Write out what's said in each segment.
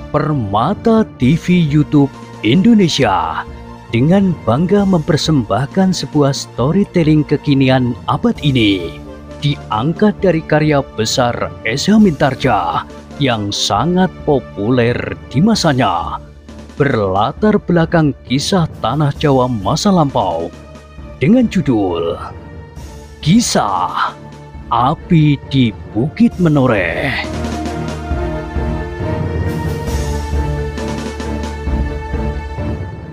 Permata TV YouTube Indonesia dengan bangga mempersembahkan sebuah storytelling kekinian abad ini, diangkat dari karya besar Esa Mintarja yang sangat populer di masanya, berlatar belakang kisah tanah Jawa masa lampau dengan judul Kisah Api di Bukit Menoreh.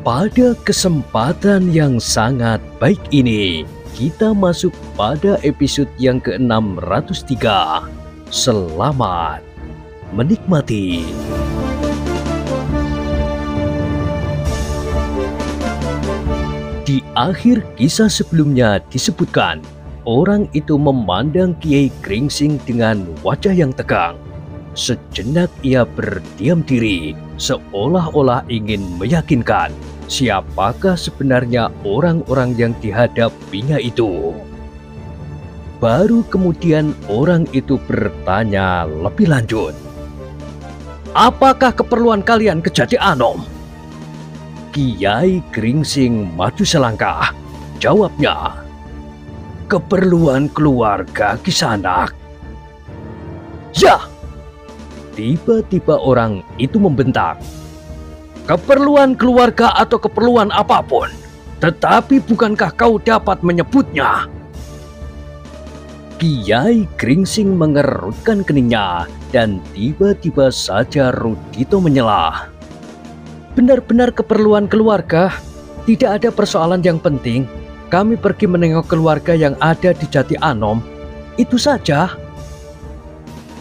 Pada kesempatan yang sangat baik ini, kita masuk pada episode yang ke-603. Selamat menikmati. Di akhir kisah sebelumnya disebutkan, orang itu memandang Kiai Gringsing dengan wajah yang tegang. Sejenak ia berdiam diri, seolah-olah ingin meyakinkan siapakah sebenarnya orang-orang yang dihadapinya itu. Baru kemudian orang itu bertanya lebih lanjut. Apakah keperluan kalian ke Jati Anom? Kiai Gringsing maju selangkah. Jawabnya, keperluan keluarga Kisanak. Ya! Tiba-tiba orang itu membentak. Keperluan keluarga atau keperluan apapun, tetapi bukankah kau dapat menyebutnya? Kiai Gringsing mengerutkan keningnya dan tiba-tiba saja Rudito menyela. Benar-benar keperluan keluarga, tidak ada persoalan yang penting. Kami pergi menengok keluarga yang ada di Jati Anom, itu saja.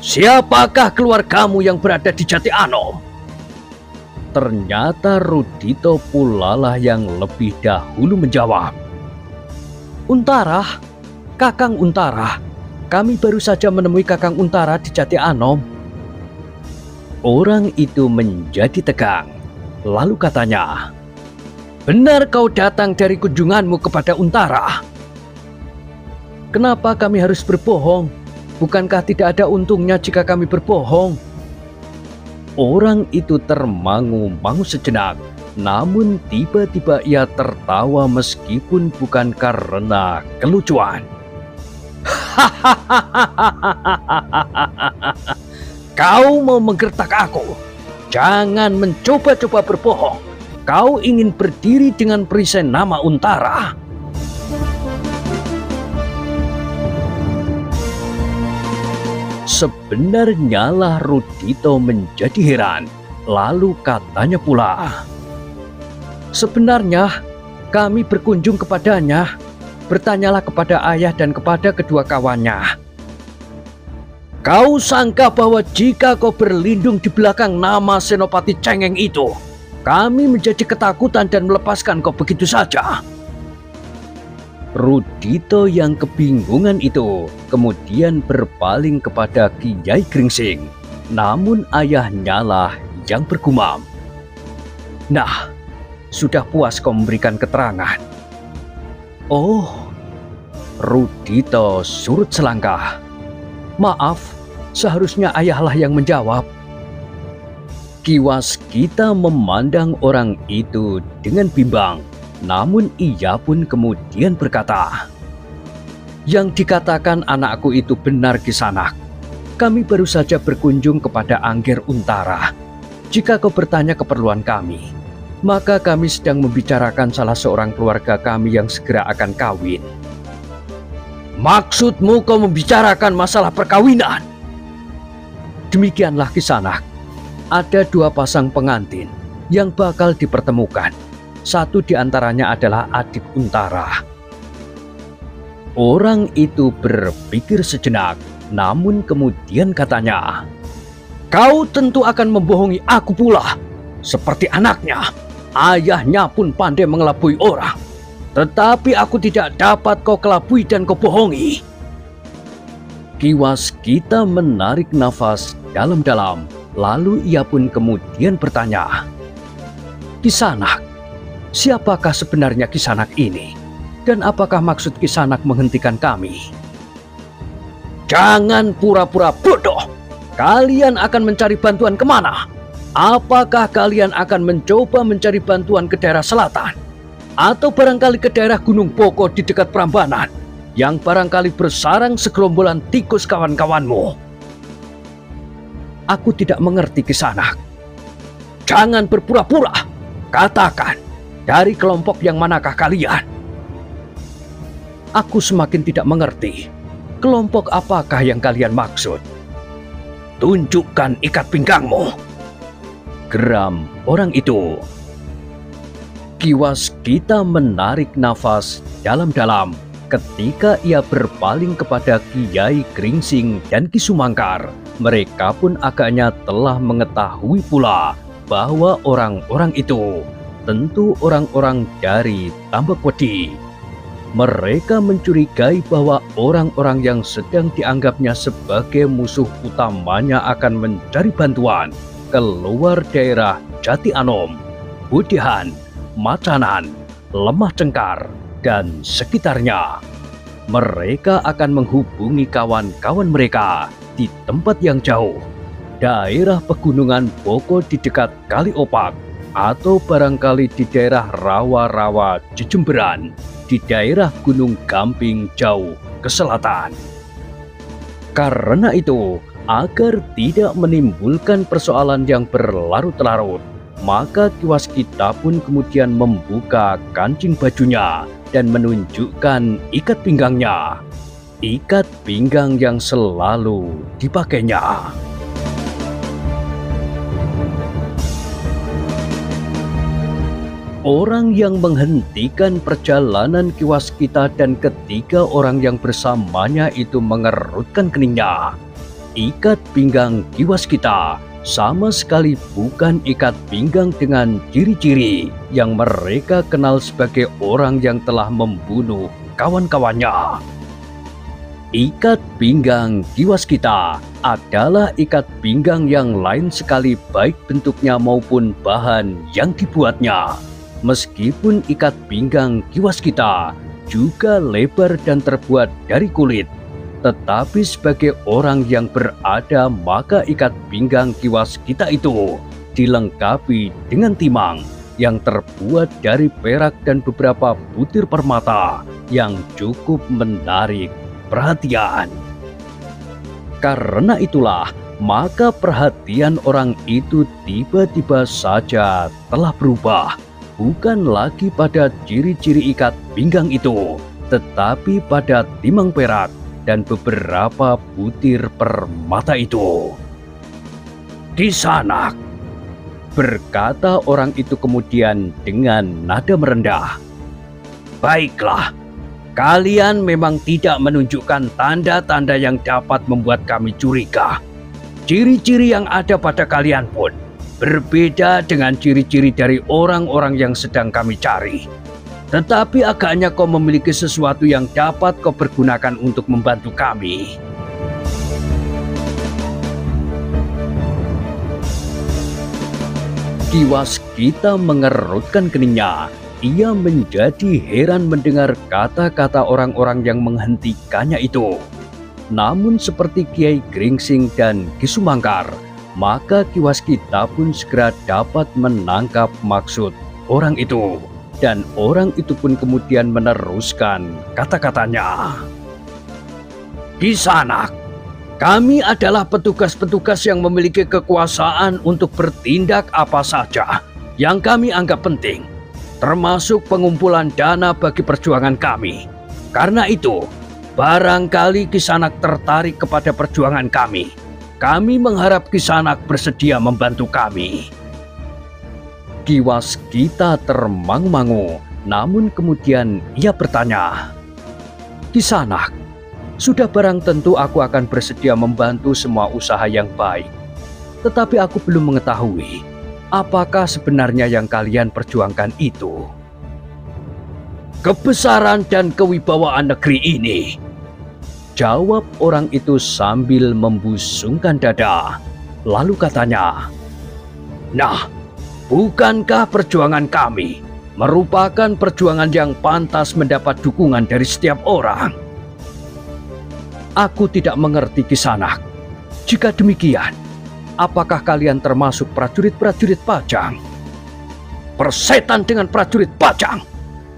Siapakah keluargamu yang berada di Jati Anom? Ternyata Rudito pulalah yang lebih dahulu menjawab. Untara, Kakang Untara. Kami baru saja menemui Kakang Untara di Jati Anom. Orang itu menjadi tegang. Lalu katanya, benar kau datang dari kunjunganmu kepada Untara? Kenapa kami harus berbohong? Bukankah tidak ada untungnya jika kami berbohong? Orang itu termangu-mangu sejenak, namun tiba-tiba ia tertawa meskipun bukan karena kelucuan. Kau mau menggertak aku? Jangan mencoba-coba berbohong. Kau ingin berdiri dengan perisai nama Untara. Sebenarnya lah Rudito menjadi heran. Lalu katanya pula, sebenarnya kami berkunjung kepadanya. Bertanyalah kepada ayah dan kepada kedua kawannya. Kau sangka bahwa jika kau berlindung di belakang nama Senopati Cengeng itu, kami menjadi ketakutan dan melepaskan kau begitu saja? Rudito yang kebingungan itu kemudian berpaling kepada Kiai Gringsing. Namun ayahnya lah yang bergumam. Nah, sudah puas kau memberikan keterangan? Oh, Rudito surut selangkah. Maaf, seharusnya ayahlah yang menjawab. Kiwas kita memandang orang itu dengan bimbang. Namun ia pun kemudian berkata, yang dikatakan anakku itu benar Kisanak. Kami baru saja berkunjung kepada Angger Untara. Jika kau bertanya keperluan kami, maka kami sedang membicarakan salah seorang keluarga kami yang segera akan kawin. Maksudmu kau membicarakan masalah perkawinan? Demikianlah Kisanak. Ada dua pasang pengantin yang bakal dipertemukan. Satu di antaranya adalah adik Untara. Orang itu berpikir sejenak, namun kemudian katanya, kau tentu akan membohongi aku pula. Seperti anaknya, ayahnya pun pandai mengelabui orang. Tetapi aku tidak dapat kau kelabui dan kau bohongi. Kiwas kita menarik nafas dalam-dalam, lalu ia pun kemudian bertanya, Kisanak, siapakah sebenarnya Kisanak ini? Dan apakah maksud Kisanak menghentikan kami? Jangan pura-pura bodoh. Kalian akan mencari bantuan kemana? Apakah kalian akan mencoba mencari bantuan ke daerah selatan? Atau barangkali ke daerah Gunung Poko di dekat Prambanan, yang barangkali bersarang segerombolan tikus kawan-kawanmu? Aku tidak mengerti Kisanak. Jangan berpura-pura. Katakan, dari kelompok yang manakah kalian? Aku semakin tidak mengerti. Kelompok apakah yang kalian maksud? Tunjukkan ikat pinggangmu, geram orang itu. Ki Waskita menarik nafas dalam-dalam ketika ia berpaling kepada Kiai Gringsing dan Ki Sumangkar. Mereka pun agaknya telah mengetahui pula bahwa orang-orang itu tentu orang-orang dari Tambaqwedi. Mereka mencurigai bahwa orang-orang yang sedang dianggapnya sebagai musuh utamanya akan mencari bantuan keluar daerah Jati Anom, Budihan, Macanan, Lemah Cengkar, dan sekitarnya. Mereka akan menghubungi kawan-kawan mereka di tempat yang jauh, daerah pegunungan Boko di dekat Kali Opak, atau barangkali di daerah rawa-rawa Jejemberan, di daerah Gunung Gamping jauh ke selatan. Karena itu, agar tidak menimbulkan persoalan yang berlarut-larut, maka Ki Waskita pun kemudian membuka kancing bajunya dan menunjukkan ikat pinggangnya. Ikat pinggang yang selalu dipakainya. Orang yang menghentikan perjalanan Ki Waskita dan ketiga orang yang bersamanya itu mengerutkan keningnya. Ikat pinggang Ki Waskita sama sekali bukan ikat pinggang dengan ciri-ciri yang mereka kenal sebagai orang yang telah membunuh kawan-kawannya. Ikat pinggang Ki Waskita adalah ikat pinggang yang lain sekali, baik bentuknya maupun bahan yang dibuatnya. Meskipun ikat pinggang Ki Waskita juga lebar dan terbuat dari kulit, tetapi sebagai orang yang berada, maka ikat pinggang Ki Waskita itu dilengkapi dengan timang yang terbuat dari perak dan beberapa butir permata yang cukup menarik perhatian. Karena itulah, maka perhatian orang itu tiba-tiba saja telah berubah. Bukan lagi pada ciri-ciri ikat pinggang itu, tetapi pada timang perak dan beberapa butir permata itu. "Kisanak," berkata orang itu kemudian dengan nada merendah. "Baiklah, kalian memang tidak menunjukkan tanda-tanda yang dapat membuat kami curiga. Ciri-ciri yang ada pada kalian pun berbeda dengan ciri-ciri dari orang-orang yang sedang kami cari. Tetapi agaknya kau memiliki sesuatu yang dapat kau pergunakan untuk membantu kami." Ki Waskita mengerutkan keningnya. Ia menjadi heran mendengar kata-kata orang-orang yang menghentikannya itu. Namun seperti Kiai Gringsing dan Ki Sumangkar, maka Ki Waskita pun segera dapat menangkap maksud orang itu. Dan orang itu pun kemudian meneruskan kata-katanya. "Kisanak, kami adalah petugas-petugas yang memiliki kekuasaan untuk bertindak apa saja yang kami anggap penting, termasuk pengumpulan dana bagi perjuangan kami. Karena itu, barangkali Kisanak tertarik kepada perjuangan kami. Kami mengharap Kisanak bersedia membantu kami." Ki Waskita termangu-mangu, namun kemudian ia bertanya, "Kisanak, sudah barang tentu aku akan bersedia membantu semua usaha yang baik. Tetapi aku belum mengetahui apakah sebenarnya yang kalian perjuangkan itu." "Kebesaran dan kewibawaan negeri ini," jawab orang itu sambil membusungkan dada. Lalu katanya, "Nah, bukankah perjuangan kami merupakan perjuangan yang pantas mendapat dukungan dari setiap orang?" "Aku tidak mengerti Kisanak. Jika demikian, Apakah kalian termasuk prajurit-prajurit Pajang? Persetan dengan prajurit Pajang!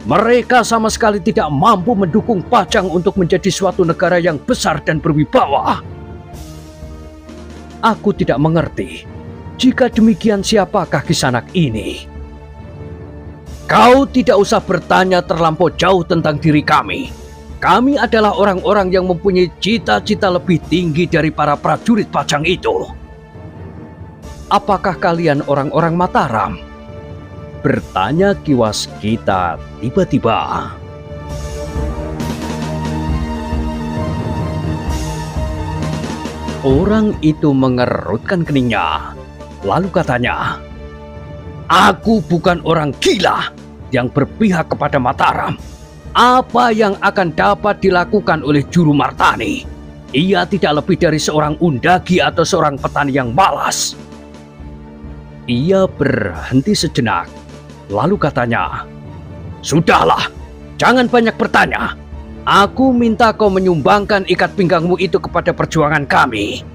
Mereka sama sekali tidak mampu mendukung Pajang untuk menjadi suatu negara yang besar dan berwibawa. Aku tidak mengerti. Jika demikian, siapakah Kisanak ini? Kau tidak usah bertanya terlampau jauh tentang diri kami. Kami adalah orang-orang yang mempunyai cita-cita lebih tinggi dari para prajurit Pajang itu. Apakah kalian orang-orang Mataram? Bertanya Ki Waskita tiba-tiba. Orang itu mengerutkan keningnya. Lalu katanya, "Aku bukan orang gila yang berpihak kepada Mataram. Apa yang akan dapat dilakukan oleh Juru Martani? Ia tidak lebih dari seorang undagi atau seorang petani yang malas." Ia berhenti sejenak, lalu katanya, "Sudahlah, jangan banyak bertanya. Aku minta kau menyumbangkan ikat pinggangmu itu kepada perjuangan kami."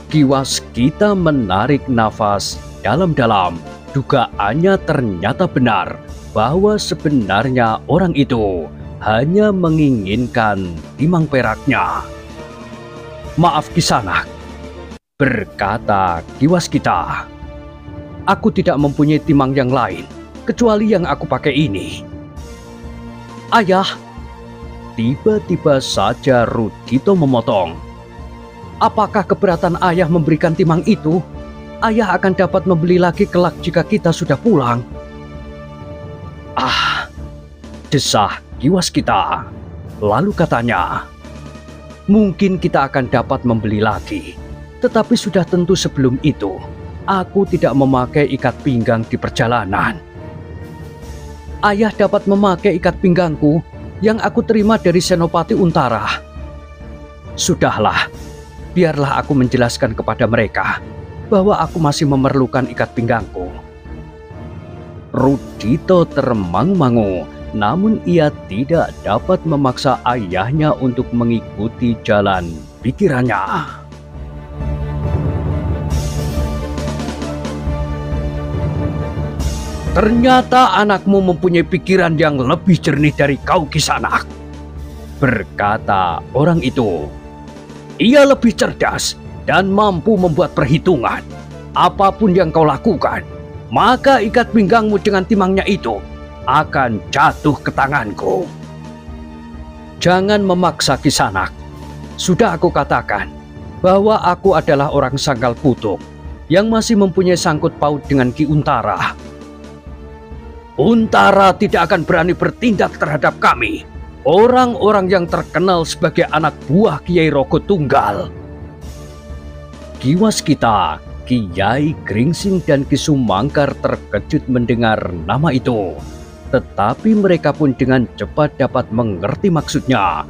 Ki Waskita menarik nafas dalam-dalam. Dugaannya ternyata benar bahwa sebenarnya orang itu hanya menginginkan timang peraknya. "Maaf Kisanak," berkata Ki Waskita. "Aku tidak mempunyai timang yang lain kecuali yang aku pakai ini." "Ayah," tiba-tiba saja Rudito memotong. "Apakah keberatan ayah memberikan timang itu? Ayah akan dapat membeli lagi kelak jika kita sudah pulang." "Ah," desah Ki Waskita. Lalu katanya, "Mungkin kita akan dapat membeli lagi. Tetapi sudah tentu sebelum itu, aku tidak memakai ikat pinggang di perjalanan." "Ayah dapat memakai ikat pinggangku yang aku terima dari Senopati Untara." "Sudahlah, biarlah aku menjelaskan kepada mereka bahwa aku masih memerlukan ikat pinggangku." Rudito termangu-mangu, namun ia tidak dapat memaksa ayahnya untuk mengikuti jalan pikirannya. "Ternyata anakmu mempunyai pikiran yang lebih jernih dari kau Kisanak," berkata orang itu. "Ia lebih cerdas dan mampu membuat perhitungan. Apapun yang kau lakukan, maka ikat pinggangmu dengan timangnya itu akan jatuh ke tanganku." "Jangan memaksa Kisanak. Sudah aku katakan bahwa aku adalah orang Sangkal Putuk yang masih mempunyai sangkut paut dengan Ki Untara. Untara tidak akan berani bertindak terhadap kami, orang-orang yang terkenal sebagai anak buah Kiai Rogo Tunggal." Ki Waskita, Kiai Gringsing dan Ki Sumangkar terkejut mendengar nama itu. Tetapi mereka pun dengan cepat dapat mengerti maksudnya.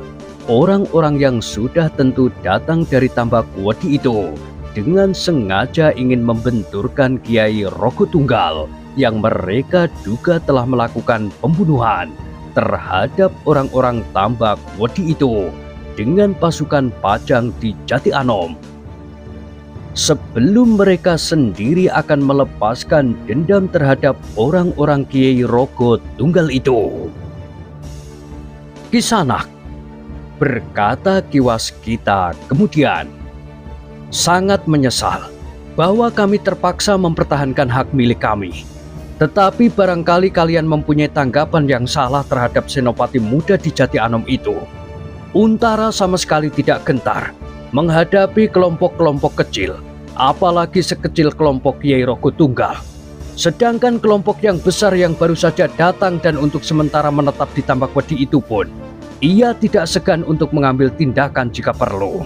Orang-orang yang sudah tentu datang dari Tambak Wadi itu dengan sengaja ingin membenturkan Kiai Rogo Tunggal yang mereka duga telah melakukan pembunuhan terhadap orang-orang Tambak Wadi itu dengan pasukan Pajang di Jati Anom, sebelum mereka sendiri akan melepaskan dendam terhadap orang-orang Kiai Rogo Tunggal itu. "Kisanak," berkata Ki Waskita kemudian, "sangat menyesal bahwa kami terpaksa mempertahankan hak milik kami. Tetapi barangkali kalian mempunyai tanggapan yang salah terhadap Senopati muda di Jati Anom itu. Untara sama sekali tidak gentar menghadapi kelompok-kelompok kecil, apalagi sekecil kelompok Kiai Rogo Tunggal. Sedangkan kelompok yang besar yang baru saja datang dan untuk sementara menetap di Tambak Wadi itu pun, ia tidak segan untuk mengambil tindakan jika perlu."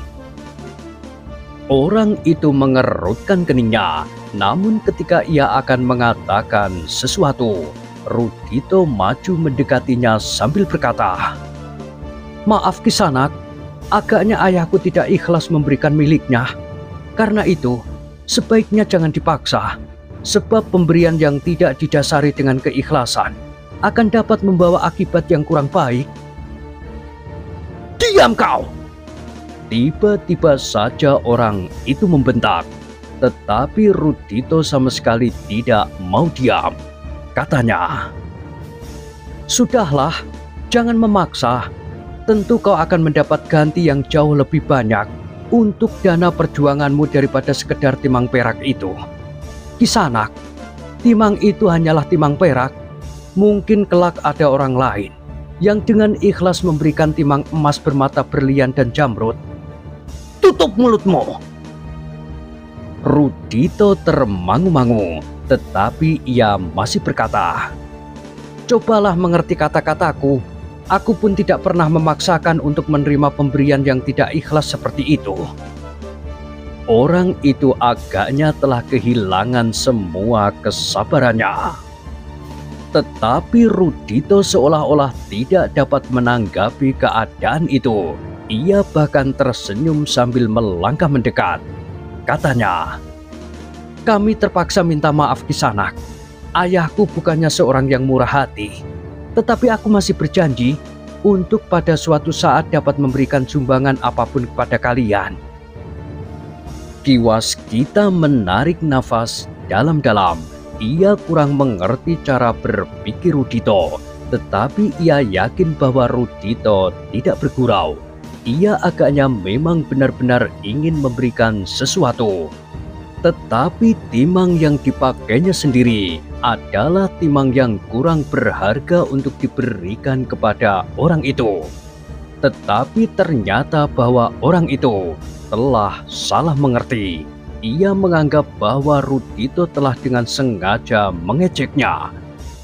Orang itu mengerutkan keningnya, namun ketika ia akan mengatakan sesuatu, Rudito maju mendekatinya sambil berkata, "Maaf Kisanak, agaknya ayahku tidak ikhlas memberikan miliknya. Karena itu, sebaiknya jangan dipaksa, sebab pemberian yang tidak didasari dengan keikhlasan akan dapat membawa akibat yang kurang baik." "Diam kau!" Tiba-tiba saja orang itu membentak. Tetapi Rudito sama sekali tidak mau diam. Katanya, "Sudahlah, jangan memaksa. Tentu kau akan mendapat ganti yang jauh lebih banyak untuk dana perjuanganmu daripada sekedar timang perak itu. Kisanak, timang itu hanyalah timang perak. Mungkin kelak ada orang lain yang dengan ikhlas memberikan timang emas bermata berlian dan jamrud." "Tutup mulutmu!" Rudito termangu-mangu, tetapi ia masih berkata, "Cobalah mengerti kata-kataku. Aku pun tidak pernah memaksakan untuk menerima pemberian yang tidak ikhlas seperti itu." Orang itu agaknya telah kehilangan semua kesabarannya. Tetapi Rudito seolah-olah tidak dapat menanggapi keadaan itu. Ia bahkan tersenyum sambil melangkah mendekat. Katanya, "Kami terpaksa minta maaf Kisanak. Ayahku bukannya seorang yang murah hati. Tetapi aku masih berjanji untuk pada suatu saat dapat memberikan sumbangan apapun kepada kalian." Ki Waskita menarik nafas dalam-dalam. Ia kurang mengerti cara berpikir Rudito, tetapi ia yakin bahwa Rudito tidak bergurau. Ia agaknya memang benar-benar ingin memberikan sesuatu. Tetapi timang yang dipakainya sendiri adalah timang yang kurang berharga untuk diberikan kepada orang itu. Tetapi ternyata bahwa orang itu telah salah mengerti. Ia menganggap bahwa Rudito telah dengan sengaja mengejeknya.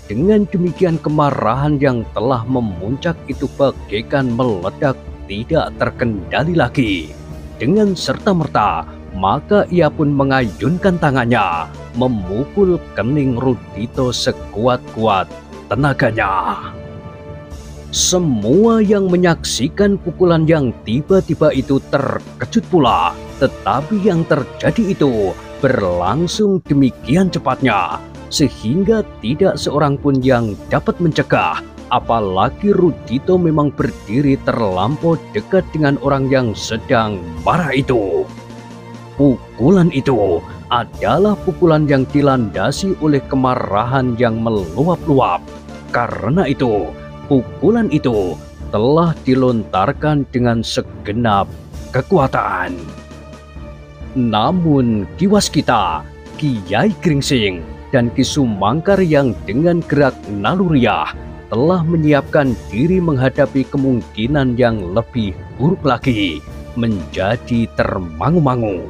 Dengan demikian kemarahan yang telah memuncak itu bagaikan meledak tidak terkendali lagi. Dengan serta-merta, maka ia pun mengayunkan tangannya, memukul kening Rudito sekuat-kuat tenaganya. Semua yang menyaksikan pukulan yang tiba-tiba itu terkejut pula. Tetapi yang terjadi itu berlangsung demikian cepatnya, sehingga tidak seorang pun yang dapat mencegah. Apalagi Rudito memang berdiri terlampau dekat dengan orang yang sedang marah itu. Pukulan itu adalah pukulan yang dilandasi oleh kemarahan yang meluap-luap. Karena itu, pukulan itu telah dilontarkan dengan segenap kekuatan. Namun Ki Waskita, Kiai Gringsing, dan Ki Sumangkar yang dengan gerak naluriah telah menyiapkan diri menghadapi kemungkinan yang lebih buruk lagi, menjadi termangu-mangu.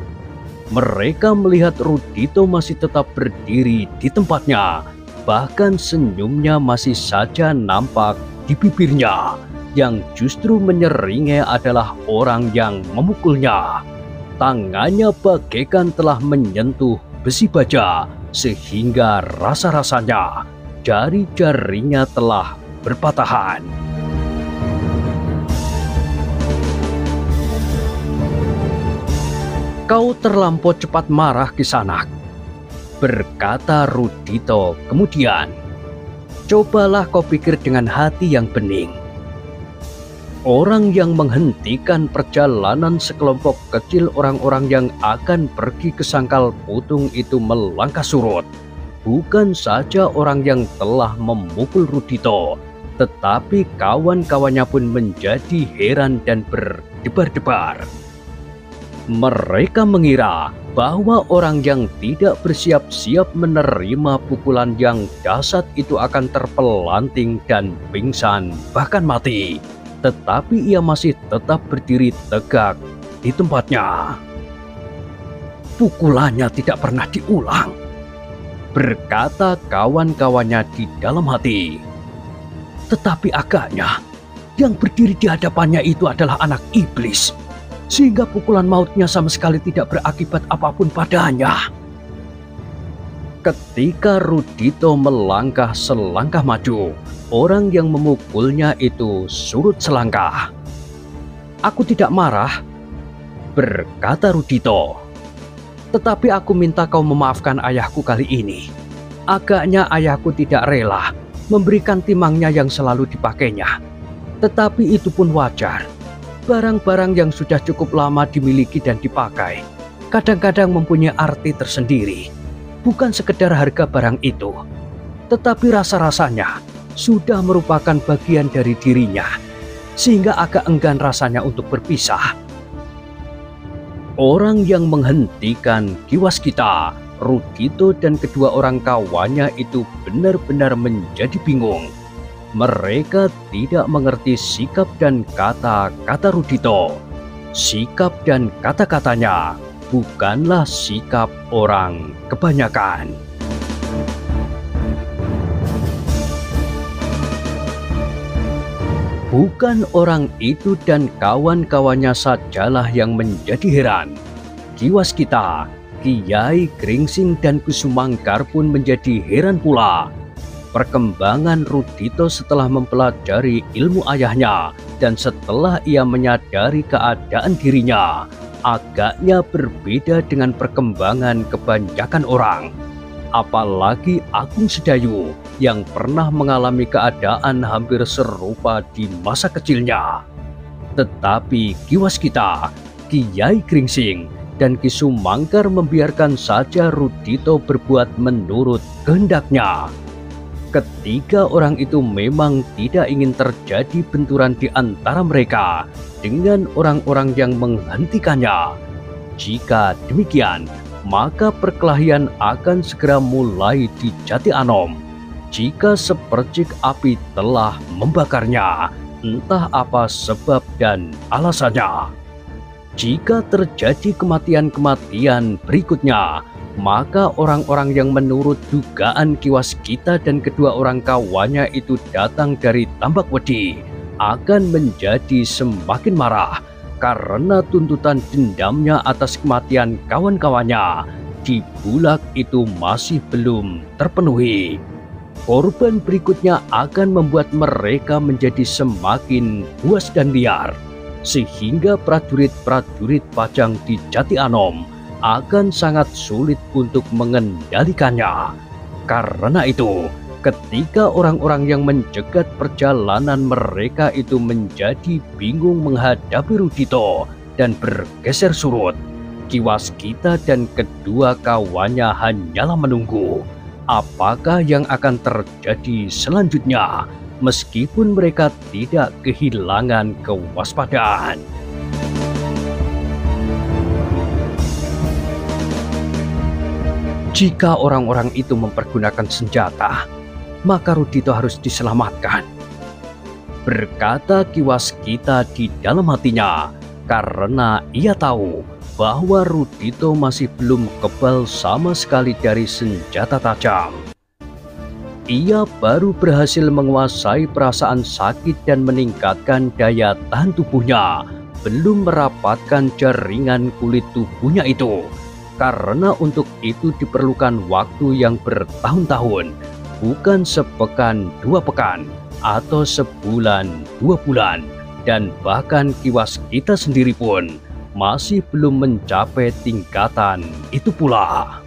Mereka melihat Rudito masih tetap berdiri di tempatnya. Bahkan senyumnya masih saja nampak di bibirnya. Yang justru menyeringai adalah orang yang memukulnya. Tangannya bagaikan telah menyentuh besi baja, sehingga rasa-rasanya jari-jarinya telah berpatahan. "Kau terlampau cepat marah, Kisanak," berkata Rudito kemudian. "Cobalah kau pikir dengan hati yang bening. Orang yang menghentikan perjalanan sekelompok kecil orang-orang yang akan pergi ke Sangkal Putung itu melangkah surut. Bukan saja orang yang telah memukul Rudito, tetapi kawan-kawannya pun menjadi heran dan berdebar-debar. Mereka mengira bahwa orang yang tidak bersiap-siap menerima pukulan yang dahsyat itu akan terpelanting dan pingsan, bahkan mati. Tetapi ia masih tetap berdiri tegak di tempatnya. "Pukulannya tidak pernah diulang," berkata kawan-kawannya di dalam hati. Tetapi agaknya yang berdiri di hadapannya itu adalah anak iblis, sehingga pukulan mautnya sama sekali tidak berakibat apapun padanya. Ketika Rudito melangkah selangkah maju, orang yang memukulnya itu surut selangkah. "Aku tidak marah," berkata Rudito. "Tetapi aku minta kau memaafkan ayahku kali ini. Agaknya ayahku tidak rela memberikan timangnya yang selalu dipakainya. Tetapi itu pun wajar. Barang-barang yang sudah cukup lama dimiliki dan dipakai, kadang-kadang mempunyai arti tersendiri. Bukan sekedar harga barang itu, tetapi rasa-rasanya sudah merupakan bagian dari dirinya, sehingga agak enggan rasanya untuk berpisah. Orang yang menghentikan Kiwaskita, Rudito dan kedua orang kawannya itu benar-benar menjadi bingung. Mereka tidak mengerti sikap dan kata-kata Rudito. Sikap dan kata-katanya bukanlah sikap orang kebanyakan. Bukan orang itu dan kawan-kawannya sajalah yang menjadi heran. Kiwaskita, Kiai Gringsing dan Kusumangkar pun menjadi heran pula. Perkembangan Rudito setelah mempelajari ilmu ayahnya dan setelah ia menyadari keadaan dirinya agaknya berbeda dengan perkembangan kebanyakan orang. Apalagi Agung Sedayu yang pernah mengalami keadaan hampir serupa di masa kecilnya. Tetapi Kiwaskita, Kiai Gringsing dan Kusumangkar membiarkan saja Rudito berbuat menurut kehendaknya. Ketiga orang itu memang tidak ingin terjadi benturan di antara mereka dengan orang-orang yang menghentikannya. Jika demikian, maka perkelahian akan segera mulai di Jati Anom. Jika sepercik api telah membakarnya, entah apa sebab dan alasannya. Jika terjadi kematian-kematian berikutnya, maka orang-orang yang menurut dugaan Kiwaskita dan kedua orang kawannya itu datang dari Tambak Wedi akan menjadi semakin marah karena tuntutan dendamnya atas kematian kawan-kawannya di Bulak itu masih belum terpenuhi. Korban berikutnya akan membuat mereka menjadi semakin buas dan liar, sehingga prajurit-prajurit Pajang di Jati Anom akan sangat sulit untuk mengendalikannya. Karena itu, ketika orang-orang yang mencegat perjalanan mereka itu menjadi bingung menghadapi Rudito dan bergeser surut, Kiwaskita dan kedua kawannya hanyalah menunggu apakah yang akan terjadi selanjutnya, meskipun mereka tidak kehilangan kewaspadaan. Jika orang-orang itu mempergunakan senjata, maka Rudito harus diselamatkan, berkata Kiwaskita di dalam hatinya, karena ia tahu bahwa Rudito masih belum kebal sama sekali dari senjata tajam. Ia baru berhasil menguasai perasaan sakit dan meningkatkan daya tahan tubuhnya, belum merapatkan jaringan kulit tubuhnya itu. Karena untuk itu diperlukan waktu yang bertahun-tahun, bukan sepekan dua pekan, atau sebulan dua bulan, dan bahkan Kiwaskita sendiri pun masih belum mencapai tingkatan itu pula.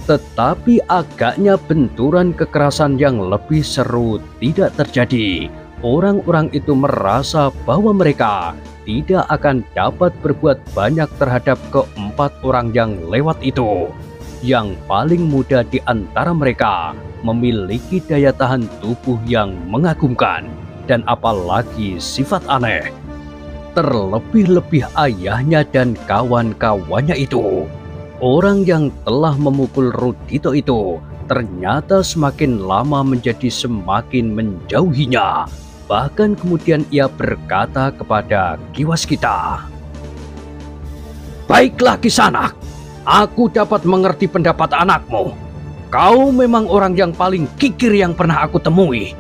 Tetapi agaknya benturan kekerasan yang lebih seru tidak terjadi. Orang-orang itu merasa bahwa mereka tidak akan dapat berbuat banyak terhadap keempat orang yang lewat itu. Yang paling muda di antara mereka memiliki daya tahan tubuh yang mengagumkan dan apalagi sifat aneh. Terlebih-lebih ayahnya dan kawan-kawannya itu. Orang yang telah memukul Rudito itu ternyata semakin lama menjadi semakin menjauhinya. Bahkan kemudian ia berkata kepada Kiwaskita, "Baiklah Kisanak, aku dapat mengerti pendapat anakmu. Kau memang orang yang paling kikir yang pernah aku temui.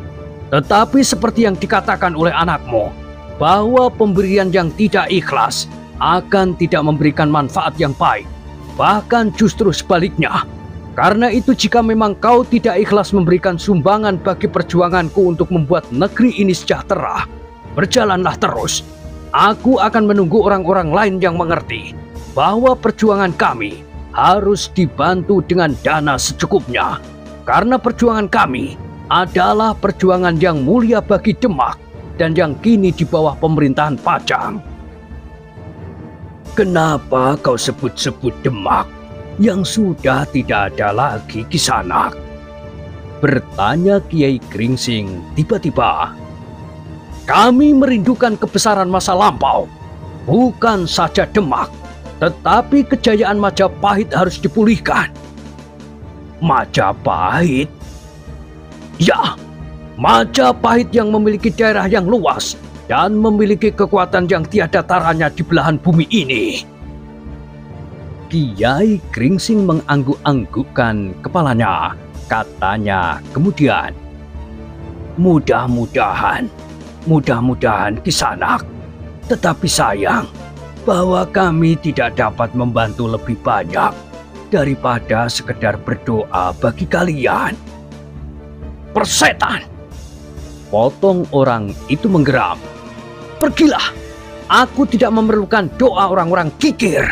Tetapi seperti yang dikatakan oleh anakmu, bahwa pemberian yang tidak ikhlas akan tidak memberikan manfaat yang baik. Bahkan justru sebaliknya. Karena itu jika memang kau tidak ikhlas memberikan sumbangan bagi perjuanganku untuk membuat negeri ini sejahtera, berjalanlah terus. Aku akan menunggu orang-orang lain yang mengerti bahwa perjuangan kami harus dibantu dengan dana secukupnya. Karena perjuangan kami adalah perjuangan yang mulia bagi Demak dan yang kini di bawah pemerintahan Pajang." Kenapa kau sebut-sebut Demak yang sudah tidak ada lagi Kisanak? Bertanya Kiai Gringsing tiba-tiba. Kami merindukan kebesaran masa lampau, bukan saja Demak, tetapi kejayaan Majapahit harus dipulihkan. Majapahit? Ya, Majapahit yang memiliki daerah yang luas dan memiliki kekuatan yang tiada taranya di belahan bumi ini. Kiai Gringsing mengangguk-anggukkan kepalanya. Katanya kemudian, mudah-mudahan Kisanak. Tetapi sayang bahwa kami tidak dapat membantu lebih banyak daripada sekedar berdoa bagi kalian. Persetan! Potong orang itu menggeram. Pergilah, aku tidak memerlukan doa orang-orang kikir.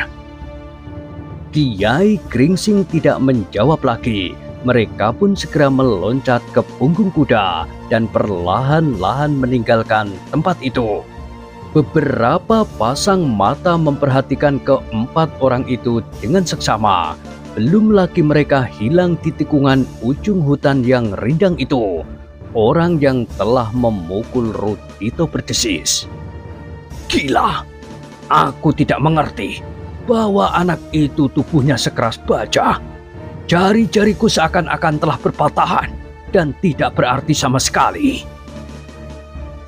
Kiai Gringsing tidak menjawab lagi. Mereka pun segera meloncat ke punggung kuda dan perlahan-lahan meninggalkan tempat itu. Beberapa pasang mata memperhatikan keempat orang itu dengan seksama. Belum lagi mereka hilang di tikungan ujung hutan yang rindang itu. Orang yang telah memukul Rudito berdesis. Gila, aku tidak mengerti bahwa anak itu tubuhnya sekeras baja. Jari-jariku seakan-akan telah berpatahan dan tidak berarti sama sekali.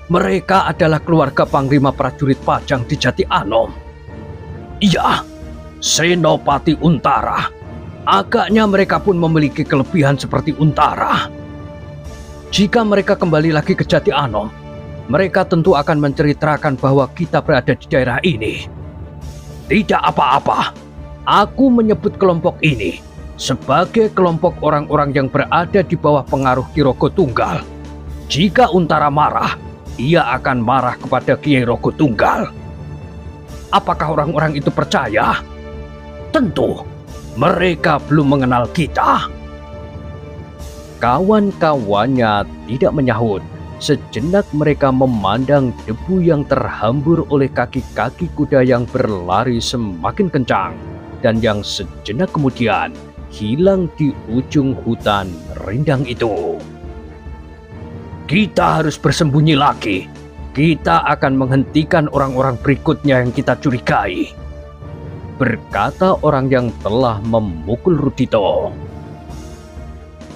Mereka adalah keluarga Panglima Prajurit Pajang di Jati Anom. Iya, Senopati Untara. Agaknya mereka pun memiliki kelebihan seperti Untara. Jika mereka kembali lagi ke Jati Anom, mereka tentu akan menceritakan bahwa kita berada di daerah ini. Tidak apa-apa, aku menyebut kelompok ini sebagai kelompok orang-orang yang berada di bawah pengaruh Ki Rogo Tunggal. Jika Untara marah, ia akan marah kepada Kiai Rogo Tunggal. Apakah orang-orang itu percaya? Tentu, mereka belum mengenal kita. Kawan-kawannya tidak menyahut. Sejenak mereka memandang debu yang terhambur oleh kaki-kaki kuda yang berlari semakin kencang, dan yang sejenak kemudian hilang di ujung hutan rindang itu. Kita harus bersembunyi lagi. Kita akan menghentikan orang-orang berikutnya yang kita curigai, berkata orang yang telah memukul Rudito.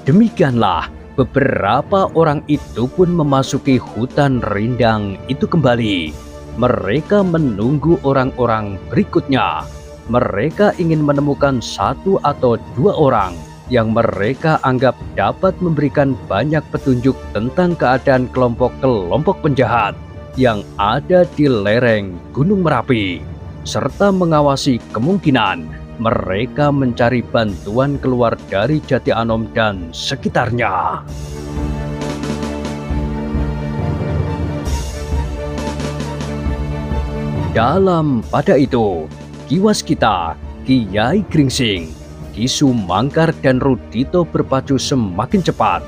Demikianlah, beberapa orang itu pun memasuki hutan rindang itu kembali. Mereka menunggu orang-orang berikutnya. Mereka ingin menemukan satu atau dua orang yang mereka anggap dapat memberikan banyak petunjuk tentang keadaan kelompok-kelompok penjahat yang ada di lereng Gunung Merapi, serta mengawasi kemungkinan mereka mencari bantuan keluar dari Jati Anom dan sekitarnya. Dalam pada itu, Ki Waskita, Kiai Gringsing, Ki Sumangkar dan Rudito berpacu semakin cepat.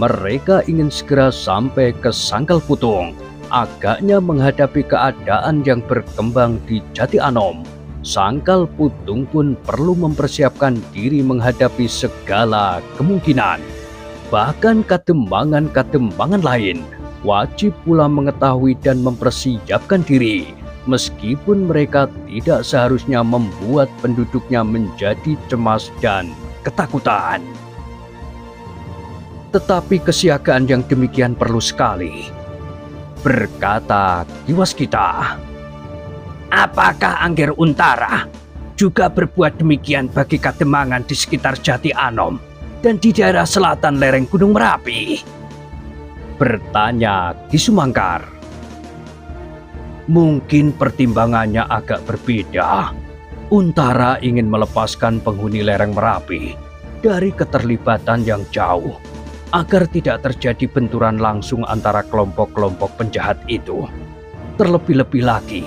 Mereka ingin segera sampai ke Sangkal Putung. Agaknya menghadapi keadaan yang berkembang di Jati Anom, Sangkal Putung pun perlu mempersiapkan diri menghadapi segala kemungkinan. Bahkan kademangan-kademangan lain wajib pula mengetahui dan mempersiapkan diri. Meskipun mereka tidak seharusnya membuat penduduknya menjadi cemas dan ketakutan. Tetapi kesiagaan yang demikian perlu sekali, berkata Ki Waskita. Apakah Angger Untara juga berbuat demikian bagi kademangan di sekitar Jati Anom dan di daerah selatan lereng Gunung Merapi? Bertanya Ki Sumangkar. Mungkin pertimbangannya agak berbeda. Untara ingin melepaskan penghuni lereng Merapi dari keterlibatan yang jauh, agar tidak terjadi benturan langsung antara kelompok-kelompok penjahat itu. Terlebih-lebih lagi,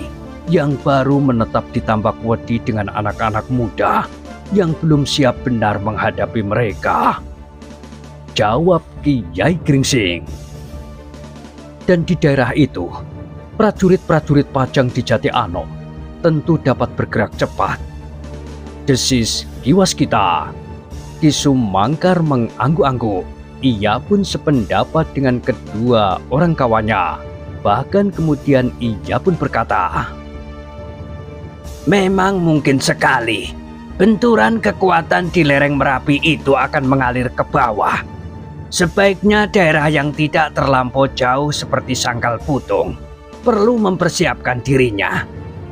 yang baru menetap di Tambak Wedi dengan anak-anak muda yang belum siap benar menghadapi mereka. Jawab Kiai Gringsing. Dan di daerah itu, prajurit-prajurit Pajang di Jati Anom tentu dapat bergerak cepat. Desis Ki Waskita. Ki Sumangkar mengangguk-angguk. Ia pun sependapat dengan kedua orang kawannya. Bahkan kemudian ia pun berkata, "Memang mungkin sekali benturan kekuatan di lereng Merapi itu akan mengalir ke bawah. Sebaiknya daerah yang tidak terlampau jauh seperti Sangkal Putung perlu mempersiapkan dirinya.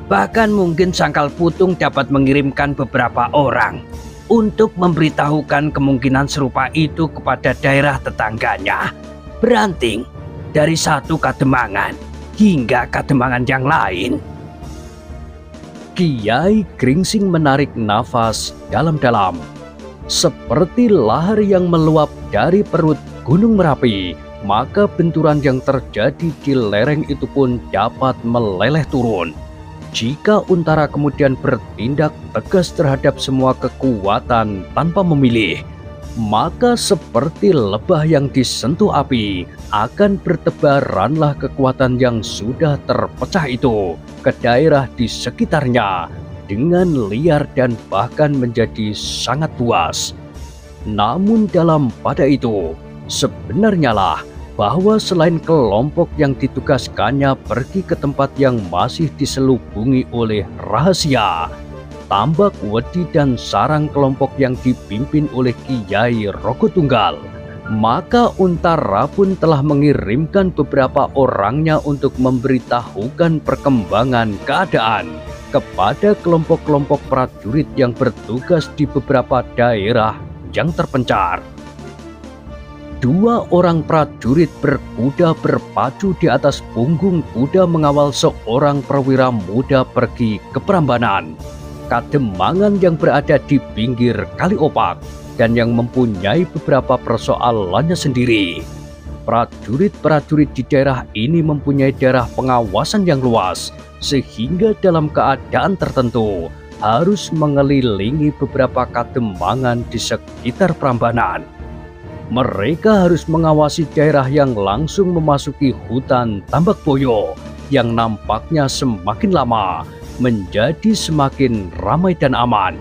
Bahkan mungkin Sangkal Putung dapat mengirimkan beberapa orang untuk memberitahukan kemungkinan serupa itu kepada daerah tetangganya, beranting dari satu Kademangan hingga Kademangan yang lain." Kiai Gringsing menarik nafas dalam-dalam. Seperti lahar yang meluap dari perut Gunung Merapi, maka benturan yang terjadi di lereng itu pun dapat meleleh turun. Jika Untara kemudian bertindak tegas terhadap semua kekuatan tanpa memilih, maka seperti lebah yang disentuh api, akan bertebaranlah kekuatan yang sudah terpecah itu ke daerah di sekitarnya dengan liar dan bahkan menjadi sangat luas. Namun dalam pada itu, sebenarnya lah bahwa selain kelompok yang ditugaskannya pergi ke tempat yang masih diselubungi oleh rahasia, Tambak Wedi dan sarang kelompok yang dipimpin oleh Kiai Roko Tunggal, maka Untara pun telah mengirimkan beberapa orangnya untuk memberitahukan perkembangan keadaan kepada kelompok-kelompok prajurit yang bertugas di beberapa daerah yang terpencar. Dua orang prajurit berkuda berpacu di atas punggung kuda mengawal seorang perwira muda pergi ke Prambanan, Kademangan yang berada di pinggir Kali Opak dan yang mempunyai beberapa persoalannya sendiri. Prajurit-prajurit di daerah ini mempunyai daerah pengawasan yang luas, sehingga dalam keadaan tertentu harus mengelilingi beberapa Kademangan di sekitar Prambanan. Mereka harus mengawasi daerah yang langsung memasuki hutan Tambak Boyo yang nampaknya semakin lama menjadi semakin ramai dan aman.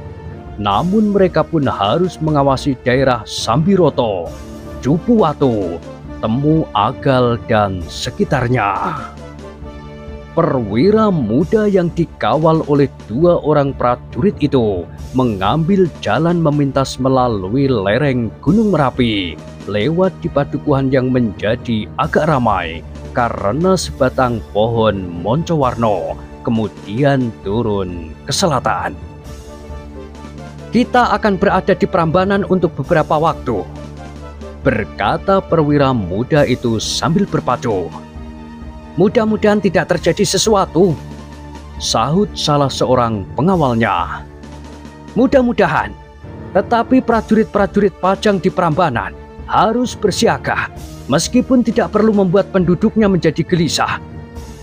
Namun mereka pun harus mengawasi daerah Sambiroto, Cupuwatu, Temu Agal dan sekitarnya. Perwira muda yang dikawal oleh dua orang prajurit itu mengambil jalan memintas melalui lereng Gunung Merapi, lewat di padukuhan yang menjadi agak ramai karena sebatang pohon moncowarno, kemudian turun ke selatan. "Kita akan berada di Prambanan untuk beberapa waktu," berkata perwira muda itu sambil berpacu. "Mudah-mudahan tidak terjadi sesuatu," sahut salah seorang pengawalnya. "Mudah-mudahan, tetapi prajurit-prajurit Pajang di Prambanan harus bersiaga, meskipun tidak perlu membuat penduduknya menjadi gelisah.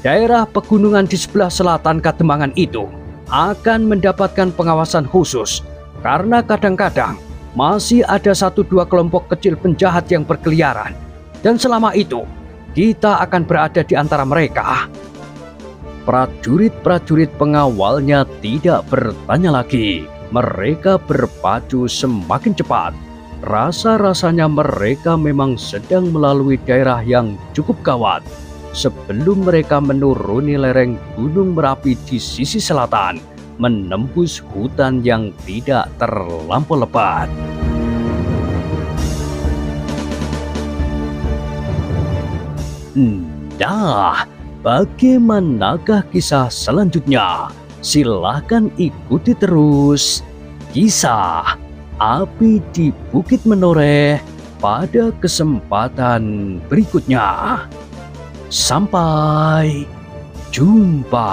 Daerah pegunungan di sebelah selatan Kademangan itu akan mendapatkan pengawasan khusus, karena kadang-kadang masih ada 1-2 kelompok kecil penjahat yang berkeliaran, dan selama itu kita akan berada di antara mereka." Prajurit-prajurit pengawalnya tidak bertanya lagi. Mereka berpacu semakin cepat. Rasa-rasanya mereka memang sedang melalui daerah yang cukup gawat sebelum mereka menuruni lereng Gunung Merapi di sisi selatan, menembus hutan yang tidak terlampau lebat. Nah, bagaimanakah kisah selanjutnya? Silahkan ikuti terus kisah Api di Bukit Menoreh pada kesempatan berikutnya. Sampai jumpa.